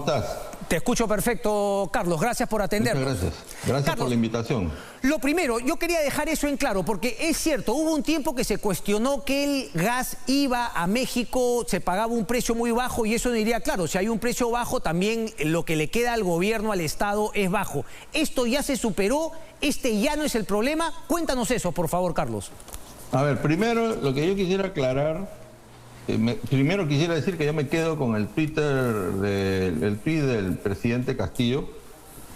estás? Te escucho perfecto, Carlos. Gracias por atendernos. Muchas gracias. Gracias, Carlos, por la invitación. Lo primero, yo quería dejar eso en claro, porque es cierto, hubo un tiempo que se cuestionó que el gas iba a México, se pagaba un precio muy bajo y eso diría, claro, si hay un precio bajo, también lo que le queda al gobierno, al Estado, es bajo. ¿Esto ya se superó? ¿Este ya no es el problema? Cuéntanos eso, por favor, Carlos. A ver, primero, lo que yo quisiera aclarar... primero quisiera decir que yo me quedo con el tweet del presidente Castillo,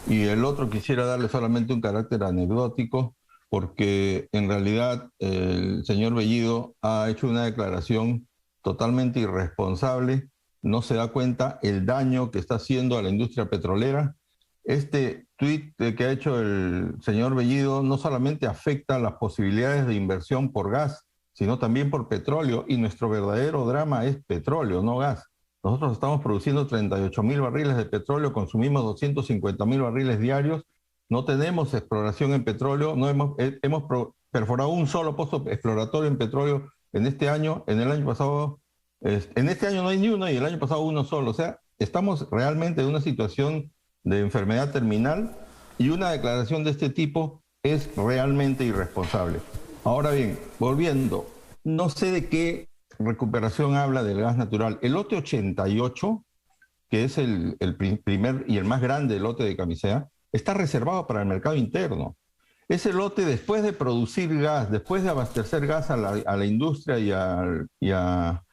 y el otro quisiera darle solamente un carácter anecdótico, porque en realidad el señor Bellido ha hecho una declaración totalmente irresponsable, no se da cuenta el daño que está haciendo a la industria petrolera. Este tuit que ha hecho el señor Bellido no solamente afecta las posibilidades de inversión por gas, sino también por petróleo, y nuestro verdadero drama es petróleo, no gas. Nosotros estamos produciendo 38.000 barriles de petróleo, consumimos 250.000 barriles diarios, no tenemos exploración en petróleo, no hemos perforado un solo pozo exploratorio en petróleo en este año, en el año pasado, en este año no hay ni uno y el año pasado uno solo. O sea, estamos realmente en una situación de enfermedad terminal y una declaración de este tipo es realmente irresponsable. Ahora bien, volviendo, no sé de qué recuperación habla del gas natural. El lote 88, que es el primer y el más grande lote de Camisea, está reservado para el mercado interno. Ese lote, después de producir gas, después de abastecer gas a la industria y a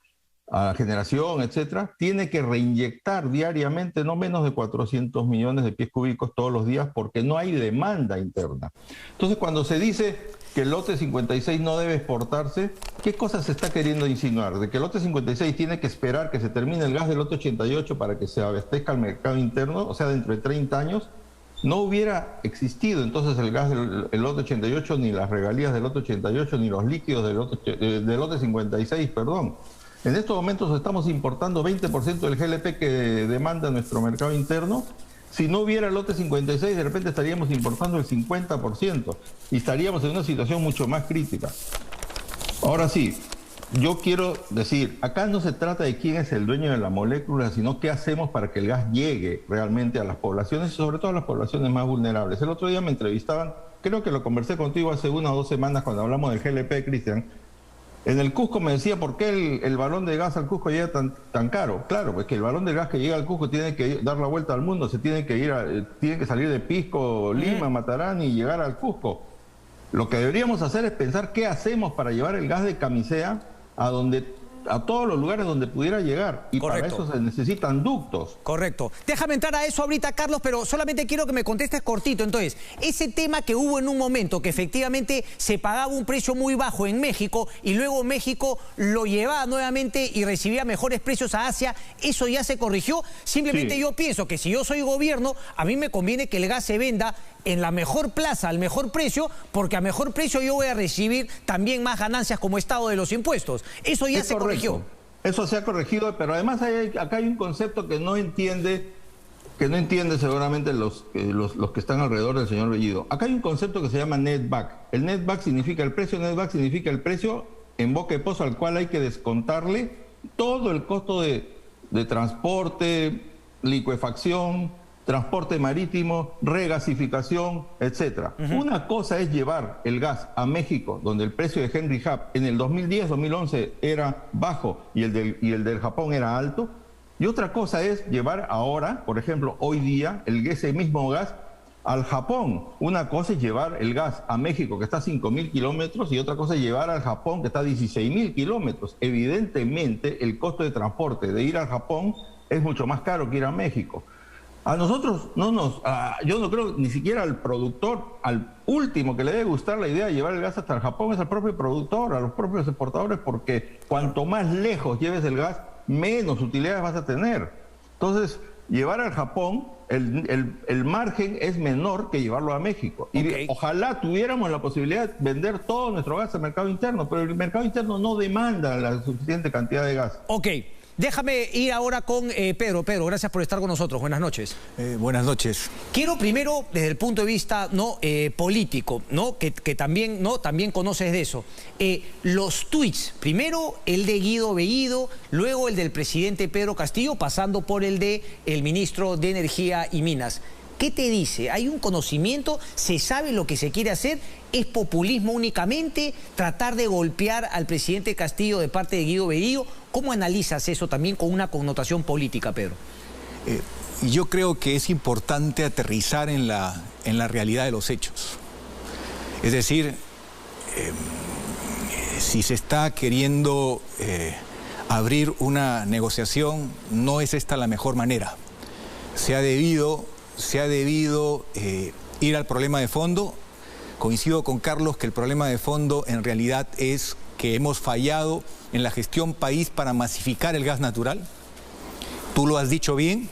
la generación, etcétera, tiene que reinyectar diariamente no menos de 400 millones de pies cúbicos todos los días porque no hay demanda interna. Entonces, cuando se dice que el lote 56 no debe exportarse, ¿qué cosa se está queriendo insinuar? ¿De que el lote 56 tiene que esperar que se termine el gas del lote 88 para que se abastezca al mercado interno? O sea, dentro de 30 años no hubiera existido entonces el gas del lote 88, ni las regalías del lote 88, ni los líquidos del lote 56, perdón. En estos momentos estamos importando 20% del GLP que demanda nuestro mercado interno. Si no hubiera el lote 56, de repente estaríamos importando el 50% y estaríamos en una situación mucho más crítica. Ahora sí, yo quiero decir, acá no se trata de quién es el dueño de la molécula, sino qué hacemos para que el gas llegue realmente a las poblaciones, y sobre todo a las poblaciones más vulnerables. El otro día me entrevistaban, creo que lo conversé contigo hace 1 o 2 semanas cuando hablamos del GLP, Cristian. En el Cusco me decía, ¿por qué el balón de gas al Cusco llega tan caro? Claro, pues que el balón de gas que llega al Cusco tiene que dar la vuelta al mundo, tiene que salir de Pisco, Lima, Matarán y llegar al Cusco. Lo que deberíamos hacer es pensar qué hacemos para llevar el gas de Camisea a todos los lugares donde pudiera llegar. Y correcto, para eso se necesitan ductos. Correcto. Déjame entrar a eso ahorita, Carlos, pero solamente quiero que me contestes cortito. Entonces, ese tema que hubo en un momento, que efectivamente se pagaba un precio muy bajo en México y luego México lo llevaba nuevamente y recibía mejores precios a Asia, ¿eso ya se corrigió? Simplemente sí. Yo pienso que si yo soy gobierno, a mí me conviene que el gas se venda en la mejor plaza, al mejor precio, porque a mejor precio yo voy a recibir también más ganancias como Estado de los impuestos. Eso ya se corrigió. Eso se ha corregido, pero además acá hay un concepto que no entiende seguramente los que están alrededor del señor Bellido. Acá hay un concepto que se llama netback. El netback significa el precio, en boca de pozo al cual hay que descontarle todo el costo de transporte, licuefacción, transporte marítimo, regasificación, etcétera. Una cosa es llevar el gas a México, donde el precio de Henry Hub en el 2010-2011 era bajo y el del Japón era alto. Y otra cosa es llevar ahora, por ejemplo, hoy día, ese mismo gas al Japón. Una cosa es llevar el gas a México, que está a 5.000 kilómetros, y otra cosa es llevar al Japón, que está a 16.000 kilómetros. Evidentemente, el costo de transporte de ir al Japón es mucho más caro que ir a México. A nosotros yo no creo ni siquiera al productor, al último que le debe gustar la idea de llevar el gas hasta el Japón es al propio productor, a los propios exportadores, porque cuanto más lejos lleves el gas, menos utilidades vas a tener. Entonces, llevar al Japón, el margen es menor que llevarlo a México. Okay. Y ojalá tuviéramos la posibilidad de vender todo nuestro gas al mercado interno, pero el mercado interno no demanda la suficiente cantidad de gas. Ok. Déjame ir ahora con Pedro. Pedro, gracias por estar con nosotros. Buenas noches. Buenas noches. Quiero primero, desde el punto de vista político, ¿no? Que también, ¿no? También conoces de eso. Los tuits, primero el de Guido Bellido, luego el del presidente Pedro Castillo, pasando por el de el ministro de Energía y Minas. ¿Qué te dice? ¿Hay un conocimiento? ¿Se sabe lo que se quiere hacer? ¿Es populismo únicamente? ¿Tratar de golpear al presidente Castillo de parte de Guido Bellido? ¿Cómo analizas eso también con una connotación política, Pedro? Yo creo que es importante aterrizar en la realidad de los hechos. Es decir, si se está queriendo abrir una negociación, no es esta la mejor manera. Se ha debido ir al problema de fondo. Coincido con Carlos que el problema de fondo en realidad es que hemos fallado en la gestión país para masificar el gas natural. Tú lo has dicho bien,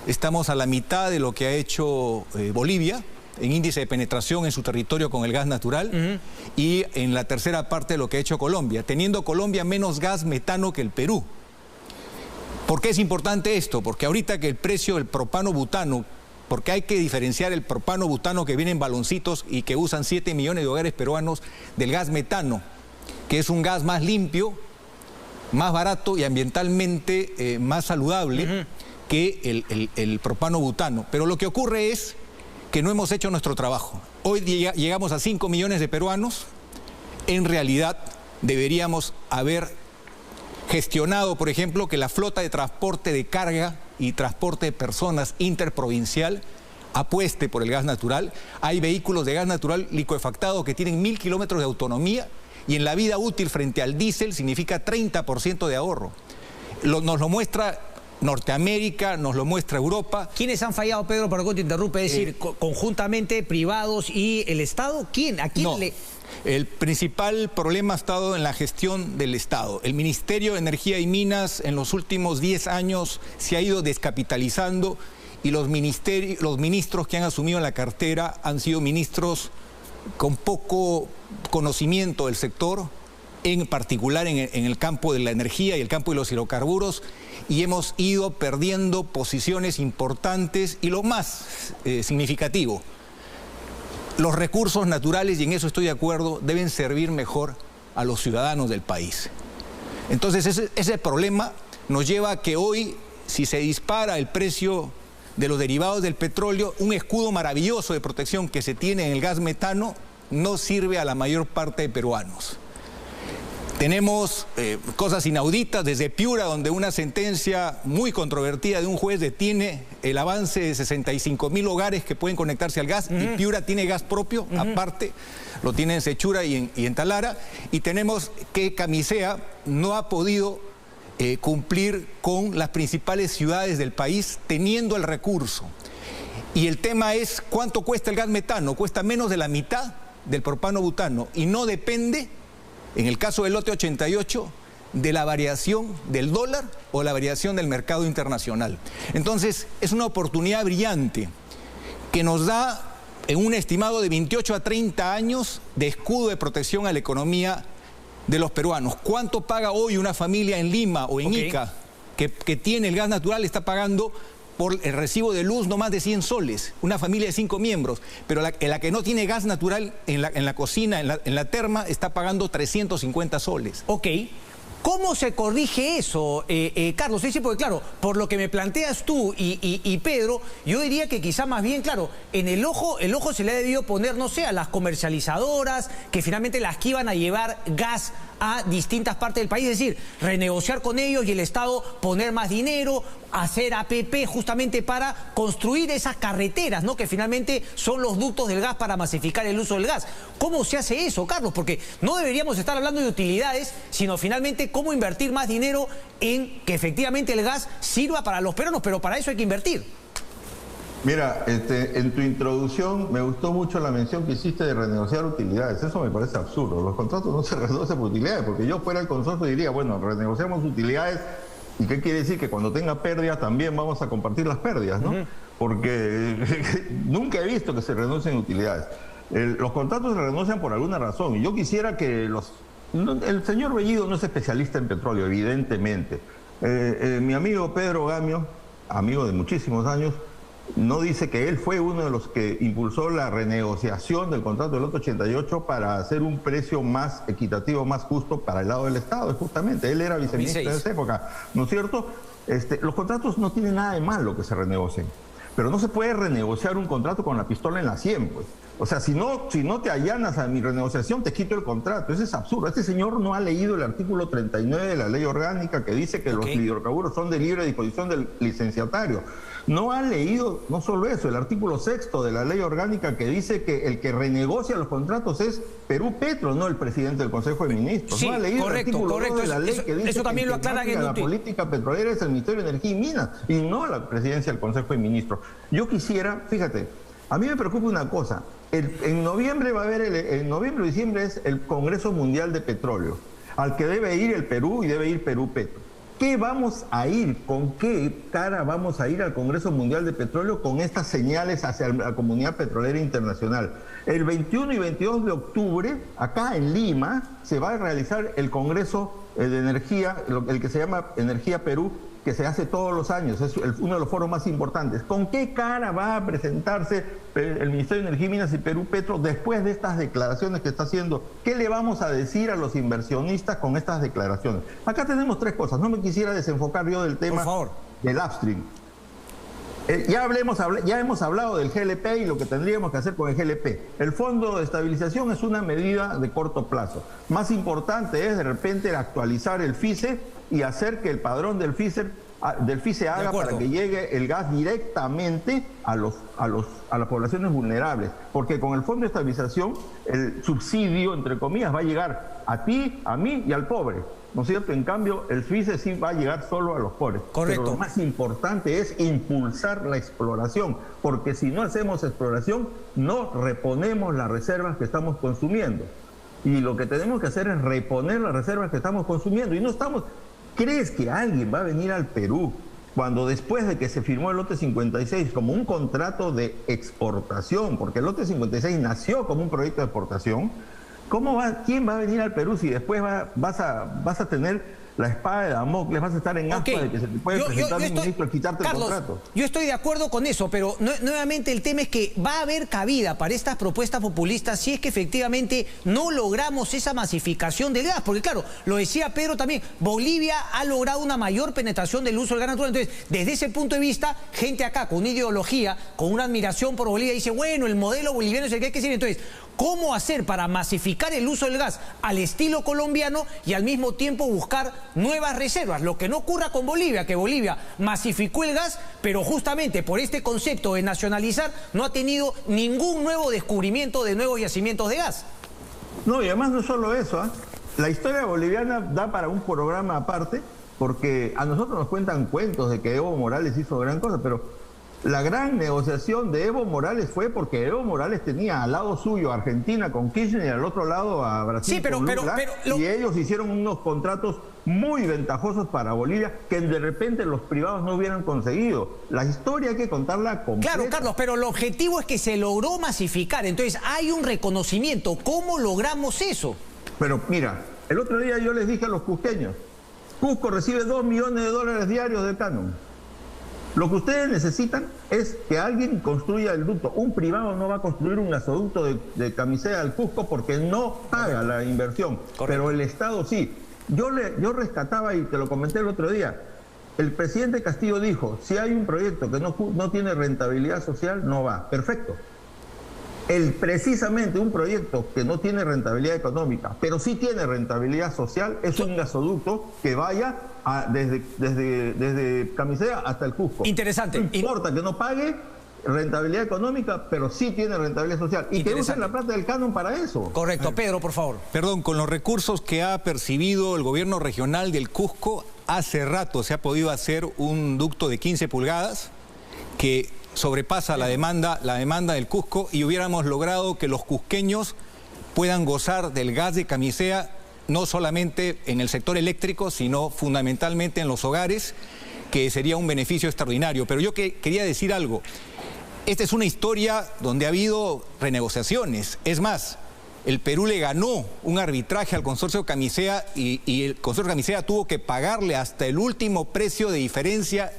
estamos a la mitad de lo que ha hecho Bolivia en índice de penetración en su territorio con el gas natural y en la tercera parte de lo que ha hecho Colombia, teniendo Colombia menos gas metano que el Perú. ¿Por qué es importante esto? Porque ahorita que el precio del propano-butano, porque hay que diferenciar el propano-butano que viene en baloncitos y que usan 7 millones de hogares peruanos del gas metano, que es un gas más limpio, más barato y ambientalmente más saludable que el propano-butano. Pero lo que ocurre es que no hemos hecho nuestro trabajo. Hoy llegamos a 5 millones de peruanos. En realidad deberíamos haber gestionado, por ejemplo, que la flota de transporte de carga y transporte de personas interprovincial apueste por el gas natural. Hay vehículos de gas natural licuefactado que tienen 1000 kilómetros de autonomía y en la vida útil frente al diésel significa 30% de ahorro. Nos lo muestra Norteamérica, nos lo muestra Europa. ¿Quiénes han fallado, Pedro? Para que te interrumpe, es decir, conjuntamente privados y el Estado. ¿Quién? ¿A quién no. El principal problema ha estado en la gestión del Estado. El Ministerio de Energía y Minas en los últimos 10 años se ha ido descapitalizando y los ministros que han asumido la cartera han sido ministros con poco conocimiento del sector, en particular en el campo de la energía y el campo de los hidrocarburos, y hemos ido perdiendo posiciones importantes y lo más significativo, los recursos naturales, y en eso estoy de acuerdo, deben servir mejor a los ciudadanos del país. Entonces ese problema nos lleva a que hoy, si se dispara el precio de los derivados del petróleo, un escudo maravilloso de protección que se tiene en el gas metano no sirve a la mayor parte de peruanos. Tenemos cosas inauditas desde Piura, donde una sentencia muy controvertida de un juez detiene el avance de 65.000 hogares que pueden conectarse al gas, y Piura tiene gas propio, aparte, lo tiene en Sechura y en Talara, y tenemos que Camisea no ha podido cumplir con las principales ciudades del país teniendo el recurso. Y el tema es cuánto cuesta el gas metano, cuesta menos de la mitad del propano-butano y no depende, en el caso del lote 88, de la variación del dólar o la variación del mercado internacional. Entonces, es una oportunidad brillante que nos da, en un estimado de 28 a 30 años, de escudo de protección a la economía de los peruanos. ¿Cuánto paga hoy una familia en Lima o en Ica que tiene el gas natural? Está pagando por el recibo de luz no más de 100 soles, una familia de 5 miembros, pero la que no tiene gas natural en la cocina, en la terma, está pagando 350 soles. Ok. ¿Cómo se corrige eso, Carlos? Sí, porque claro, por lo que me planteas tú y Pedro, yo diría que quizá más bien, claro, en el ojo se le ha debido poner, no sé, a las comercializadoras, que finalmente las que iban a llevar gas a distintas partes del país, es decir, renegociar con ellos y el Estado poner más dinero, hacer APP justamente para construir esas carreteras, ¿no? Que finalmente son los ductos del gas para masificar el uso del gas. ¿Cómo se hace eso, Carlos? Porque no deberíamos estar hablando de utilidades, sino finalmente cómo invertir más dinero en que efectivamente el gas sirva para los peruanos, pero para eso hay que invertir. Mira, en tu introducción me gustó mucho la mención que hiciste de renegociar utilidades. Eso me parece absurdo. Los contratos no se renegocian por utilidades, porque yo fuera el consorcio diría, bueno, renegociamos utilidades, ¿y qué quiere decir? Que cuando tenga pérdidas también vamos a compartir las pérdidas, ¿no? Porque nunca he visto que se renuncien utilidades. Los contratos se renuncian por alguna razón, y yo quisiera que el señor Bellido no es especialista en petróleo, evidentemente. Mi amigo Pedro Gamio, amigo de muchísimos años, no dice que él fue uno de los que impulsó la renegociación del contrato del lote 88 para hacer un precio más equitativo, más justo para el lado del Estado. Justamente, él era viceministro en esa época, ¿no es cierto? Los contratos no tienen nada de malo que se renegocien, pero no se puede renegociar un contrato con la pistola en la 100, pues. O sea, si no te allanas a mi renegociación, te quito el contrato. Eso es absurdo. Este señor no ha leído el artículo 39 de la ley orgánica que dice que los hidrocarburos son de libre disposición del licenciatario. No ha leído, no solo eso, el artículo 6 de la ley orgánica que dice que el que renegocia los contratos es Perú Petro, no el presidente del Consejo de Ministros. Sí, no ha leído el artículo 2 de la ley que dice eso también que lo aclaran en la política petrolera es el Ministerio de Energía y Minas y no la presidencia del Consejo de Ministros. Yo quisiera, fíjate, a mí me preocupa una cosa. En noviembre va a haber, en noviembre o diciembre es el Congreso Mundial de Petróleo, al que debe ir el Perú y debe ir Perú Petro. ¿Qué vamos a ir? ¿Con qué cara vamos a ir al Congreso Mundial de Petróleo con estas señales hacia la comunidad petrolera internacional? El 21 y 22 de octubre, acá en Lima, se va a realizar el Congreso de Energía, el que se llama Energía Perú, que se hace todos los años, es uno de los foros más importantes. ¿Con qué cara va a presentarse el Ministerio de Energía y Minas y Perú Petro después de estas declaraciones que está haciendo? ¿Qué le vamos a decir a los inversionistas con estas declaraciones? Acá tenemos tres cosas, no me quisiera desenfocar yo del tema del upstream. Ya hemos hablado del GLP y lo que tendríamos que hacer con el GLP. El Fondo de Estabilización es una medida de corto plazo. Más importante es de repente actualizar el FICE y hacer que el padrón del FICE haga para que llegue el gas directamente a las poblaciones vulnerables. Porque con el Fondo de Estabilización el subsidio, entre comillas, va a llegar a ti, a mí y al pobre. ¿No es cierto? En cambio, el FICE sí va a llegar solo a los pobres. Correcto. Pero lo más importante es impulsar la exploración, porque si no hacemos exploración, no reponemos las reservas que estamos consumiendo. Y lo que tenemos que hacer es reponer las reservas que estamos consumiendo. Y no estamos... ¿Crees que alguien va a venir al Perú cuando después de que se firmó el lote 56 como un contrato de exportación, porque el lote 56 nació como un proyecto de exportación? ¿Quién va a venir al Perú si después vas a tener la espada de Damocles, vas a estar en aspa de que se te puede presentar un ministro a quitarte el contrato? Yo estoy de acuerdo con eso, pero nuevamente el tema es que va a haber cabida para estas propuestas populistas si es que efectivamente no logramos esa masificación del gas, porque claro, lo decía Pedro también, Bolivia ha logrado una mayor penetración del uso del gas natural. Entonces, desde ese punto de vista, gente acá con una ideología, con una admiración por Bolivia, dice, bueno, el modelo boliviano es el que hay que seguir. Entonces, ¿cómo hacer para masificar el uso del gas al estilo colombiano y al mismo tiempo buscar nuevas reservas? Lo que no ocurra con Bolivia, que Bolivia masificó el gas, pero justamente por este concepto de nacionalizar no ha tenido ningún nuevo descubrimiento de nuevos yacimientos de gas. No, y además no solo eso, ¿eh? La historia boliviana da para un programa aparte, porque a nosotros nos cuentan cuentos de que Evo Morales hizo gran cosa, pero la gran negociación de Evo Morales fue porque Evo Morales tenía al lado suyo a Argentina con Kirchner y al otro lado a Brasil con Lula, y ellos hicieron unos contratos muy ventajosos para Bolivia que de repente los privados no hubieran conseguido. La historia hay que contarla completa. Claro, Carlos, pero el objetivo es que se logró masificar, entonces hay un reconocimiento. ¿Cómo logramos eso? Pero mira, el otro día yo les dije a los cusqueños, Cusco recibe $2 millones diarios de canon. Lo que ustedes necesitan es que alguien construya el ducto. Un privado no va a construir un gasoducto de Camisea al Cusco porque no paga la inversión. Correcto. Pero el Estado sí. Yo rescataba, y te lo comenté el otro día, el presidente Castillo dijo, si hay un proyecto que no tiene rentabilidad social, no va. Perfecto. Precisamente un proyecto que no tiene rentabilidad económica, pero sí tiene rentabilidad social, es un gasoducto que vaya desde Camisea hasta el Cusco. Interesante. No importa que no pague rentabilidad económica, pero sí tiene rentabilidad social. Y que usen la plata del canon para eso. Correcto. Pedro, por favor. Perdón, con los recursos que ha percibido el gobierno regional del Cusco, hace rato se ha podido hacer un ducto de 15 pulgadas que sobrepasa la demanda del Cusco, y hubiéramos logrado que los cusqueños puedan gozar del gas de Camisea, no solamente en el sector eléctrico, sino fundamentalmente en los hogares, que sería un beneficio extraordinario. Pero yo quería decir algo. Esta es una historia donde ha habido renegociaciones. Es más, el Perú le ganó un arbitraje al consorcio Camisea y el consorcio Camisea tuvo que pagarle hasta el último precio de diferencia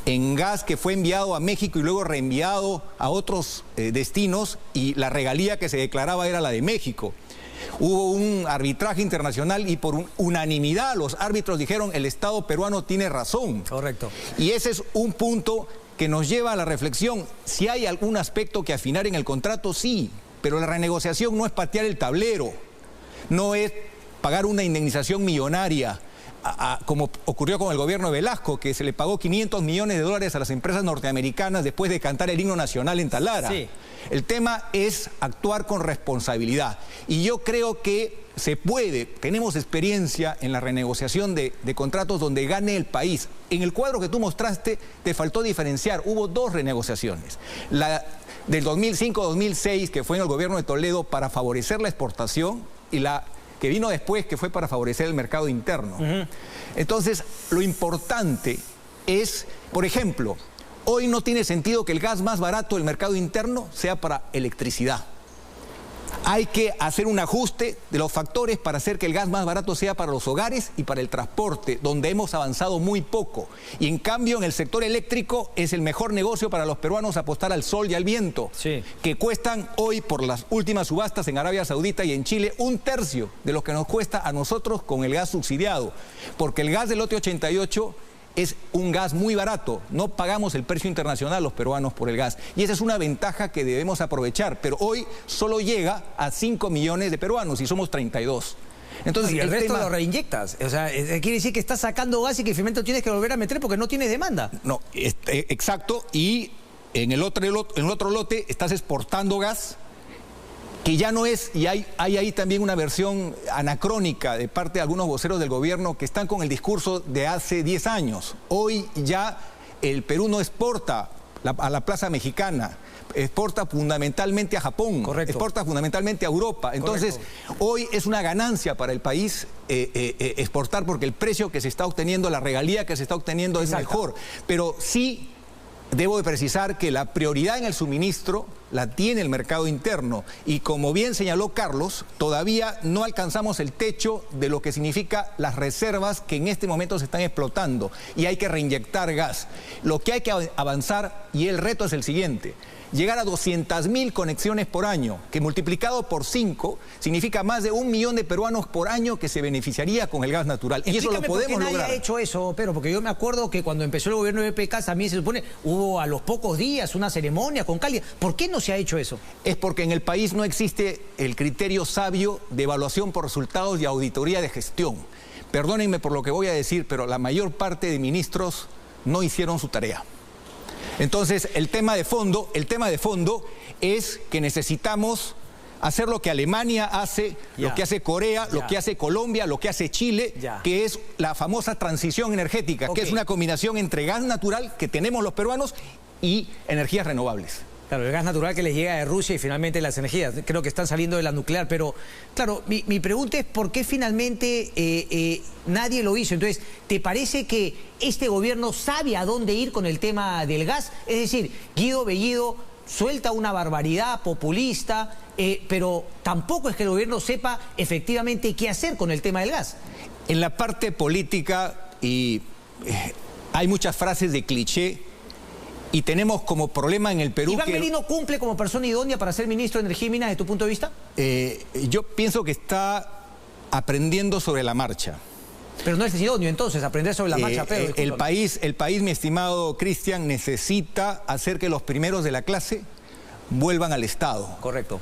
en gas que fue enviado a México y luego reenviado a otros destinos, y la regalía que se declaraba era la de México. Hubo un arbitraje internacional y por unanimidad los árbitros dijeron el Estado peruano tiene razón. Correcto. Y ese es un punto que nos lleva a la reflexión. Si hay algún aspecto que afinar en el contrato, sí, pero la renegociación no es patear el tablero, no es pagar una indemnización millonaria, como ocurrió con el gobierno de Velasco, que se le pagó $500 millones a las empresas norteamericanas después de cantar el himno nacional en Talara. Sí. El tema es actuar con responsabilidad. Y yo creo que se puede, tenemos experiencia en la renegociación de contratos donde gane el país. En el cuadro que tú mostraste te faltó diferenciar, hubo dos renegociaciones. La del 2005-2006, que fue en el gobierno de Toledo para favorecer la exportación, y la que vino después, que fue para favorecer el mercado interno. Entonces, lo importante es, por ejemplo, hoy no tiene sentido que el gas más barato del mercado interno sea para electricidad. Hay que hacer un ajuste de los factores para hacer que el gas más barato sea para los hogares y para el transporte, donde hemos avanzado muy poco. Y en cambio, en el sector eléctrico es el mejor negocio para los peruanos apostar al sol y al viento, sí, que cuestan hoy, por las últimas subastas en Arabia Saudita y en Chile, 1/3 de lo que nos cuesta a nosotros con el gas subsidiado. Porque el gas del lote 88... es un gas muy barato, no pagamos el precio internacional los peruanos por el gas, y esa es una ventaja que debemos aprovechar, pero hoy solo llega a 5 millones de peruanos y somos 32. Entonces, y el resto lo reinyectas, o sea, quiere decir que estás sacando gas y que finalmente tienes que volver a meter porque no tienes demanda. No, exacto, y en el otro lote estás exportando gas, que ya no es, y hay ahí también una versión anacrónica de parte de algunos voceros del gobierno que están con el discurso de hace 10 años. Hoy ya el Perú no exporta a la plaza mexicana, exporta fundamentalmente a Japón, correcto, exporta fundamentalmente a Europa. Entonces, correcto, hoy es una ganancia para el país exportar, porque el precio que se está obteniendo, la regalía que se está obteniendo, exacto, es mejor. Pero sí debo de precisar que la prioridad en el suministro la tiene el mercado interno, y como bien señaló Carlos, todavía no alcanzamos el techo de lo que significa las reservas que en este momento se están explotando, y hay que reinyectar gas. Lo que hay que avanzar, y el reto es el siguiente: llegar a 200.000 conexiones por año, que multiplicado por 5 significa más de 1 millón de peruanos por año que se beneficiaría con el gas natural. Y eso lo podemos lograr. Nadie ha hecho eso, pero porque yo me acuerdo que cuando empezó el gobierno de EPK también se supone hubo a los pocos días una ceremonia con Cálida. ¿Por qué no se ha hecho eso? Es porque en el país no existe el criterio sabio de evaluación por resultados y auditoría de gestión. Perdónenme por lo que voy a decir, pero la mayor parte de ministros no hicieron su tarea. Entonces, el tema de fondo es que necesitamos hacer lo que Alemania hace, lo que hace Corea, lo que hace Colombia, lo que hace Chile, que es la famosa transición energética, que es una combinación entre gas natural que tenemos los peruanos y energías renovables. Claro, el gas natural que les llega de Rusia y finalmente las energías, creo que están saliendo de la nuclear, pero claro, mi pregunta es ¿por qué finalmente nadie lo hizo? Entonces, ¿te parece que este gobierno sabe a dónde ir con el tema del gas? Es decir, Guido Bellido suelta una barbaridad populista, pero tampoco es que el gobierno sepa efectivamente qué hacer con el tema del gas. En la parte política hay muchas frases de cliché, y tenemos como problema en el Perú ¿Iván Merino cumple como persona idónea para ser ministro de Energía y Minas, de tu punto de vista? Yo pienso que está aprendiendo sobre la marcha. Pero no es idóneo entonces aprender sobre la marcha, Pedro. El país, mi estimado Cristian, necesita hacer que los primeros de la clase vuelvan al Estado. Correcto.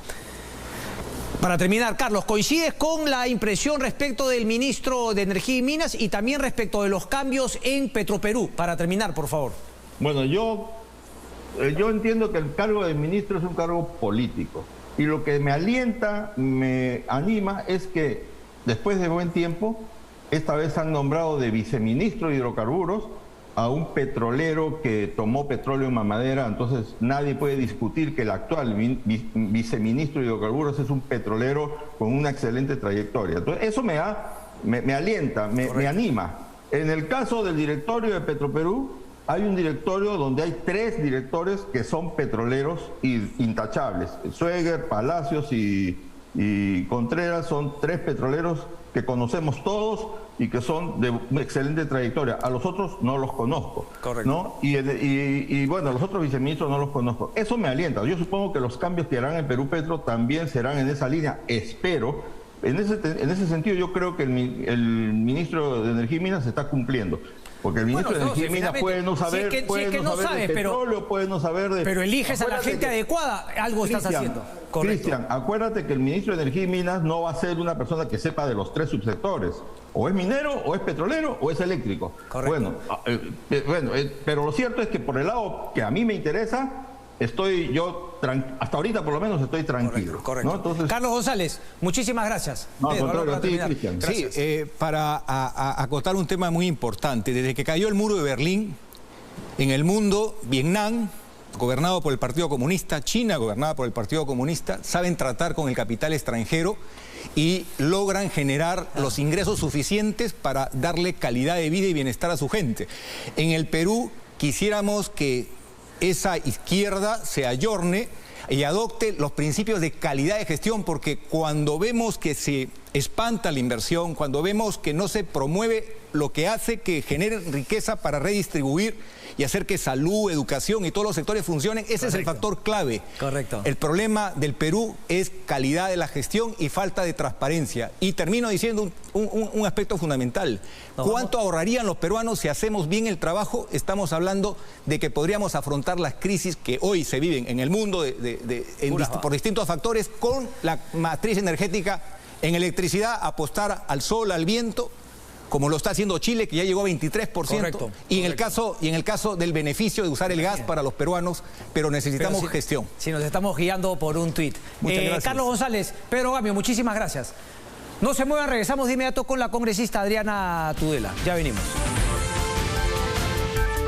Para terminar, Carlos, ¿coincides con la impresión respecto del ministro de Energía y Minas y también respecto de los cambios en Petroperú? Para terminar, por favor. Bueno, yo entiendo que el cargo de ministro es un cargo político, y lo que me alienta, me anima, es que después de buen tiempo, esta vez han nombrado de viceministro de hidrocarburos a un petrolero que tomó petróleo en mamadera. Entonces nadie puede discutir que el actual viceministro de hidrocarburos es un petrolero con una excelente trayectoria. Entonces eso me alienta, me anima. En el caso del directorio de Petroperú, hay un directorio donde hay 3 directores que son petroleros intachables: Sueger, Palacios y y Contreras son 3 petroleros que conocemos todos y que son de excelente trayectoria. A los otros no los conozco. Correcto. ¿No? Y bueno, a los otros viceministros no los conozco. Eso me alienta. Yo supongo que los cambios que harán en Perú Petro también serán en esa línea. Espero. En ese sentido yo creo que el ministro de Energía y Minas se está cumpliendo. Porque el ministro de Energía y Minas puede no saber, de petróleo, puede no saber de... Pero eliges a la gente adecuada, algo estás haciendo. Correcto. Cristian, acuérdate que el ministro de Energía y Minas no va a ser una persona que sepa de los 3 subsectores. O es minero, o es petrolero, o es eléctrico. Correcto. Pero lo cierto es que por el lado que a mí me interesa, hasta ahorita por lo menos estoy tranquilo. Correcto. ¿No? Entonces, Carlos González, muchísimas gracias. No, contrario a ti, Cristian. Sí, para acotar un tema muy importante. Desde que cayó el muro de Berlín, en el mundo, Vietnam, gobernado por el Partido Comunista, China, gobernada por el Partido Comunista, saben tratar con el capital extranjero y logran generar los ingresos suficientes para darle calidad de vida y bienestar a su gente. En el Perú quisiéramos que esa izquierda se ayorne y adopte los principios de calidad de gestión, porque cuando vemos que se espanta la inversión, cuando vemos que no se promueve lo que hace que genere riqueza para redistribuir y hacer que salud, educación y todos los sectores funcionen, ese es el factor clave. Correcto. El problema del Perú es calidad de la gestión y falta de transparencia. Y termino diciendo un aspecto fundamental. ¿Cuánto ahorrarían los peruanos si hacemos bien el trabajo? Estamos hablando de que podríamos afrontar las crisis que hoy se viven en el mundo por distintos factores con la matriz energética. En electricidad, apostar al sol, al viento, como lo está haciendo Chile, que ya llegó a 23%. Correcto. Y en el caso del beneficio de usar el gas para los peruanos, pero necesitamos gestión. Si nos estamos guiando por un tuit. Muchas gracias. Carlos González, Pedro Gamio, muchísimas gracias. No se muevan, regresamos de inmediato con la congresista Adriana Tudela. Ya venimos.